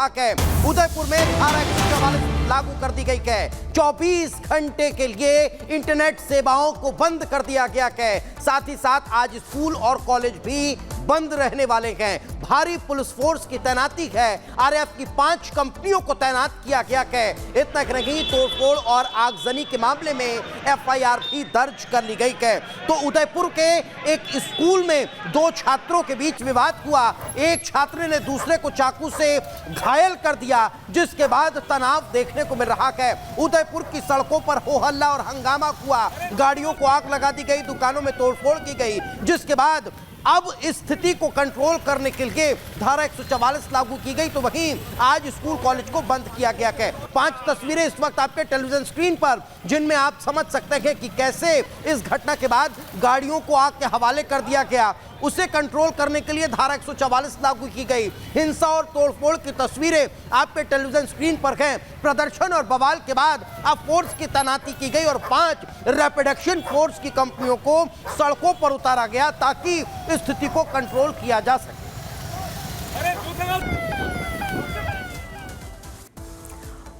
रहा है। उदयपुर में धारा 144 लागू कर दी गई है। 24 घंटे के लिए इंटरनेट सेवाओं को बंद कर दिया गया है। साथ ही साथ आज स्कूल और कॉलेज भी बंद रहने वाले हैं। भारी पुलिस फोर्स की तैनाती है। आरएएफ की 5 कंपनियों को तैनात किया गया है। इतना नहीं, तोड़फोड़ और आगजनी के मामले में एफआईआर भी दर्ज कर ली गई है। तो उदयपुर के एक स्कूल में 2 छात्रों के बीच विवाद हुआ। एक छात्र ने दूसरे को चाकू से घायल कर दिया, जिसके बाद तनाव देखने को मिल रहा है। उदयपुर की सड़कों पर हो हल्ला और हंगामा हुआ। गाड़ियों को आग लगा दी गई, दुकानों में तोड़फोड़ की गई, जिसके बाद अब स्थिति को कंट्रोल करने के लिए धारा 144 लागू की गई। तो वहीं आज स्कूल कॉलेज को बंद किया गया है। 5 तस्वीरें इस वक्त आपके टेलीविजन स्क्रीन पर, जिनमें आप समझ सकते हैं कि कैसे इस घटना के बाद गाड़ियों को आग के हवाले कर दिया गया। उसे कंट्रोल करने के लिए धारा 144 लागू की गई। हिंसा और तोड़फोड़ की तस्वीरें आपके टेलीविजन स्क्रीन पर हैं। प्रदर्शन और बवाल के बाद अब फोर्स की तैनाती की गई और 5 रैपिड एक्शन फोर्स की कंपनियों को सड़कों पर उतारा गया ताकि स्थिति को कंट्रोल किया जा सके।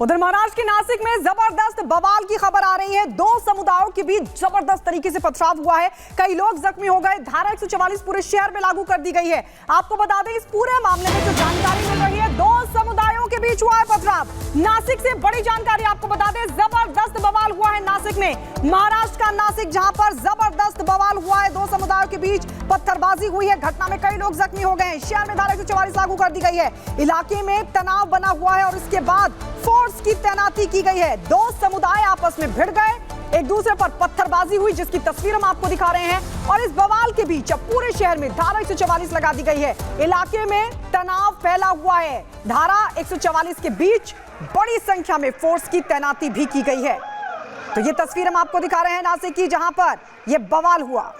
उधर महाराष्ट्र के नासिक में जबरदस्त बवाल की खबर आ रही है। 2 समुदायों के बीच जबरदस्त तरीके से पथराव हुआ है। कई लोग जख्मी हो गए। धारा 144 पूरे शहर में लागू कर दी गई है। आपको बता दें, इस पूरे मामले में जो जानकारी मिल रही है, 2 समुदायों के बीच हुआ है पथराव। नासिक से बड़ी जानकारी आपको बता दें, जबरदस्त बवाल हुआ है नासिक में। महाराष्ट्र का नासिक, जहां पर जबरदस्त बवाल हुआ है। 2 समुदायों के बीच पत्थरबाजी हुई है। घटना में कई लोग जख्मी हो गए। शहर में धारा 144 लागू कर दी गई है। इलाके में तनाव बना हुआ है और इसके बाद फोर्स की तैनाती की गई है। 2 समुदाय आपस में भिड़ गए, एक दूसरे पर पत्थरबाजी हुई, जिसकी तस्वीर हम आपको दिखा रहे हैं। और इस बवाल के बीच अब पूरे शहर में धारा 144 लगा दी गई है। इलाके में तनाव फैला हुआ है। धारा 144 के बीच बड़ी संख्या में फोर्स की तैनाती भी की गई है। तो ये तस्वीर हम आपको दिखा रहे हैं नासिक की, जहां पर यह बवाल हुआ।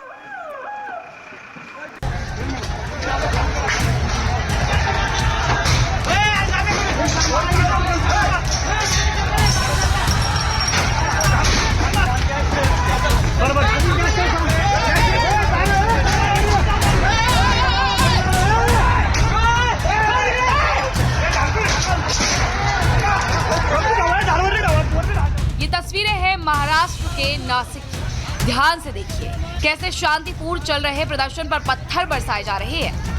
ये तस्वीरें हैं महाराष्ट्र के नासिक की। ध्यान से देखिए कैसे शांतिपूर्ण चल रहे प्रदर्शन पर पत्थर बरसाए जा रहे हैं।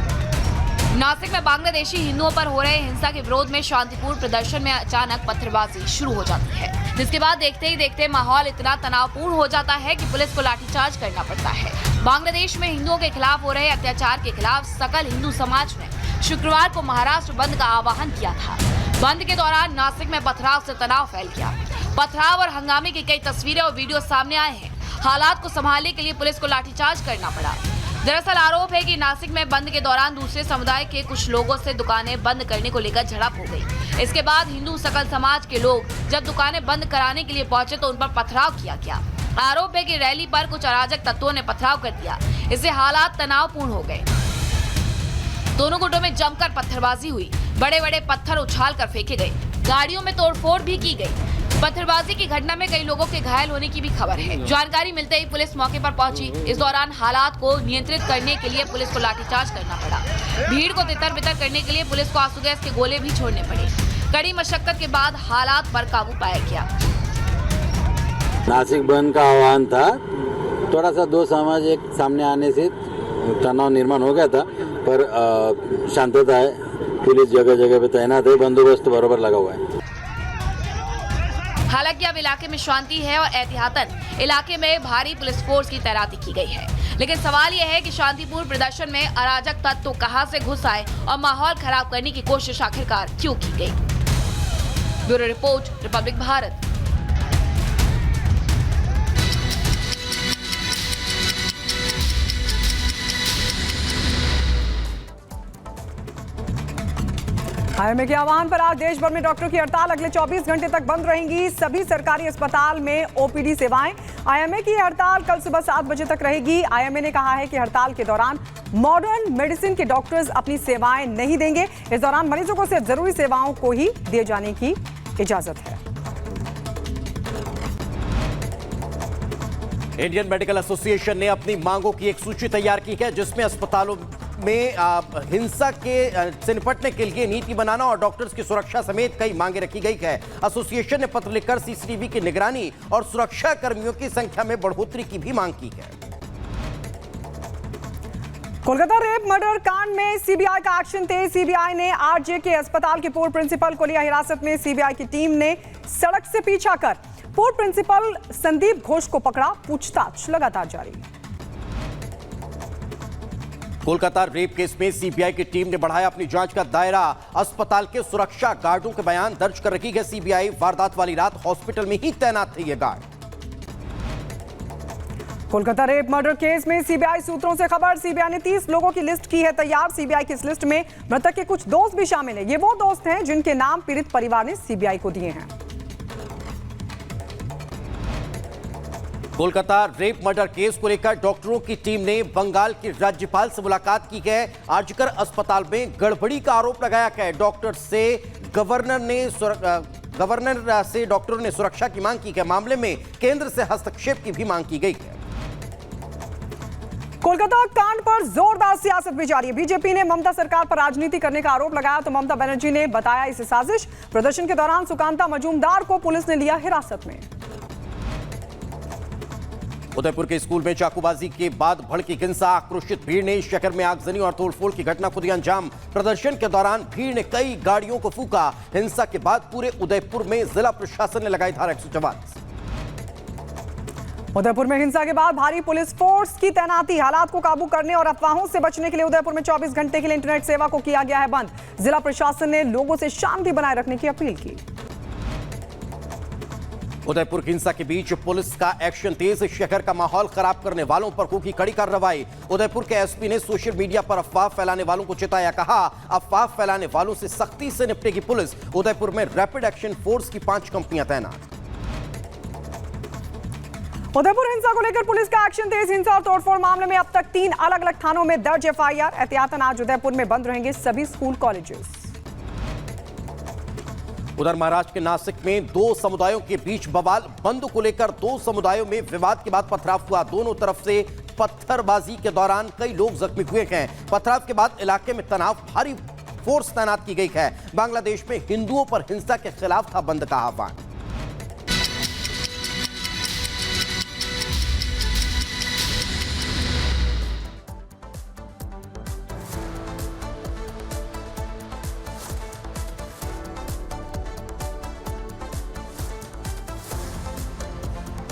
नासिक में बांग्लादेशी हिंदुओं पर हो रहे हिंसा के विरोध में शांतिपूर्ण प्रदर्शन में अचानक पत्थरबाजी शुरू हो जाती है, जिसके बाद देखते ही देखते माहौल इतना तनावपूर्ण हो जाता है कि पुलिस को लाठीचार्ज करना पड़ता है। बांग्लादेश में हिंदुओं के खिलाफ हो रहे अत्याचार के खिलाफ सकल हिंदू समाज ने शुक्रवार को महाराष्ट्र बंद का आह्वान किया था। बंद के दौरान नासिक में पथराव से तनाव फैल गया। पथराव और हंगामे की कई तस्वीरें और वीडियो सामने आए हैं। हालात को संभालने के लिए पुलिस को लाठीचार्ज करना पड़ा। दरअसल आरोप है कि नासिक में बंद के दौरान दूसरे समुदाय के कुछ लोगों से दुकानें बंद करने को लेकर झड़प हो गई। इसके बाद हिंदू सकल समाज के लोग जब दुकानें बंद कराने के लिए पहुंचे तो उन पर पथराव किया गया। आरोप है कि रैली पर कुछ अराजक तत्वों ने पथराव कर दिया। इससे हालात तनावपूर्ण हो गए। दोनों गुटों में जमकर पत्थरबाजी हुई। बड़े बड़े पत्थर उछाल कर फेंके गए। गाड़ियों में तोड़फोड़ भी की गई। पत्थरबाजी की घटना में कई लोगों के घायल होने की भी खबर है। जानकारी मिलते ही पुलिस मौके पर पहुंची। इस दौरान हालात को नियंत्रित करने के लिए पुलिस को लाठीचार्ज करना पड़ा। भीड़ को तितर बितर करने के लिए पुलिस को आंसू गैस के गोले भी छोड़ने पड़े। कड़ी मशक्कत के बाद हालात पर काबू पाया गया। नासिक बंद का आह्वान था। थोड़ा सा 2 समाज एक सामने आने से तनाव निर्माण हो गया था, पर शांतता है। पुलिस जगह जगह पे तैनात है, बंदोबस्त बराबर लगा हुआ है। हालांकि अब इलाके में शांति है और एहतियातन इलाके में भारी पुलिस फोर्स की तैनाती की गई है। लेकिन सवाल यह है कि शांतिपूर्ण प्रदर्शन में अराजक तत्व कहां से घुस आए और माहौल खराब करने की कोशिश आखिरकार क्यों की गई। Bureau report, Republic Bharat. IMA के आह्वान पर आज देश भर में डॉक्टरों की हड़ताल अगले 24 घंटे तक बंद रहेंगी। सभी सरकारी अस्पताल में ओपीडी सेवाएं। आईएमए की हड़ताल कल सुबह 7 बजे तक रहेगी। आईएमए ने कहा है कि हड़ताल के दौरान मॉडर्न मेडिसिन के डॉक्टर्स अपनी सेवाएं नहीं देंगे। इस दौरान मरीजों को सिर्फ जरूरी सेवाओं को ही दिए जाने की इजाजत है। इंडियन मेडिकल एसोसिएशन ने अपनी मांगों की एक सूची तैयार की है, जिसमें अस्पतालों में हिंसा से निपटने के लिए नीति बनाना और डॉक्टर्स की सुरक्षा समेत कई मांगे रखी गई है। एसोसिएशन ने पत्र लिखकर सीसीटीवी की निगरानी और सुरक्षा कर्मियों की संख्या में बढ़ोतरी की भी मांग की है। कोलकाता रेप मर्डर कांड में सीबीआई का एक्शन तेज। सीबीआई ने आरजे के अस्पताल के पूर्व प्रिंसिपल को लिया हिरासत में। सीबीआई की टीम ने सड़क से पीछा कर पूर्व प्रिंसिपल संदीप घोष को पकड़ा। पूछताछ लगातार जारी। कोलकाता रेप केस में सीबीआई की टीम ने बढ़ाया अपनी जांच का दायरा। अस्पताल के सुरक्षा गार्डों के बयान दर्ज कर रखी है सीबीआई। वारदात वाली रात हॉस्पिटल में ही तैनात थे ये guard. Kolkata rape murder case में सीबीआई सूत्रों से खबर। सीबीआई ने 30 लोगों की लिस्ट की है तैयार। सीबीआई की इस लिस्ट में मृतक के कुछ दोस्त भी शामिल हैं। ये वो दोस्त हैं जिनके नाम पीड़ित परिवार ने सीबीआई को दिए हैं। कोलकाता रेप मर्डर केस को लेकर डॉक्टरों की टीम ने बंगाल के राज्यपाल से मुलाकात की है। आरजीकर अस्पताल में गड़बड़ी का आरोप लगाया है। गवर्नर से डॉक्टरों ने सुरक्षा की मांग की है। मामले में केंद्र से हस्तक्षेप की भी मांग की गई है। कोलकाता कांड पर जोरदार सियासत भी जारी है। बीजेपी ने ममता सरकार पर राजनीति करने का आरोप लगाया तो ममता बनर्जी ने बताया इसे साजिश। प्रदर्शन के दौरान सुकांता मजूमदार को पुलिस ने लिया हिरासत में। उदयपुर के स्कूल में चाकूबाजी के बाद भड़की हिंसा। आक्रोशित भीड़ ने शहर में आगजनी और तोड़फोड़ की घटना को दिया अंजाम। प्रदर्शन के दौरान भीड़ ने कई गाड़ियों को फूंका। हिंसा के बाद पूरे उदयपुर में जिला प्रशासन ने लगाई धारा 144। उदयपुर में हिंसा के बाद भारी पुलिस फोर्स की तैनाती। हालात को काबू करने और अफवाहों से बचने के लिए उदयपुर में 24 घंटे के लिए इंटरनेट सेवा को किया गया है बंद। जिला प्रशासन ने लोगों से शांति बनाए रखने की अपील की। उदयपुर हिंसा के बीच पुलिस का एक्शन तेज। शहर का माहौल खराब करने वालों पर होगी कड़ी कार्रवाई। उदयपुर के एसपी ने सोशल मीडिया पर अफवाह फैलाने वालों को चेताया। कहा अफवाह फैलाने वालों से सख्ती से निपटेगी पुलिस। उदयपुर में रैपिड एक्शन फोर्स की 5 कंपनियां तैनात। उदयपुर हिंसा को लेकर पुलिस का एक्शन तेज। हिंसा और तोड़फोड़ मामले में अब तक 3 अलग-अलग थानों में दर्ज एफआईआर। एहतियातन आज उदयपुर में बंद रहेंगे सभी स्कूल कॉलेजेस। उधर महाराष्ट्र के नासिक में 2 समुदायों के बीच बवाल। बंद को लेकर 2 समुदायों में विवाद के बाद पथराव हुआ। दोनों तरफ से पत्थरबाजी के दौरान कई लोग जख्मी हुए हैं। पथराव के बाद इलाके में तनाव, भारी फोर्स तैनात की गई है। बांग्लादेश में हिंदुओं पर हिंसा के खिलाफ था बंद का आह्वान।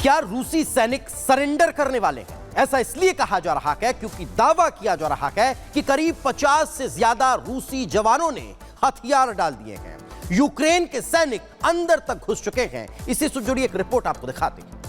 क्या रूसी सैनिक सरेंडर करने वाले हैं? ऐसा इसलिए कहा जा रहा है क्योंकि दावा किया जा रहा है कि करीब 50 से ज्यादा रूसी जवानों ने हथियार डाल दिए हैं। यूक्रेन के सैनिक अंदर तक घुस चुके हैं। इससे जुड़ी एक रिपोर्ट आपको दिखाते हैं।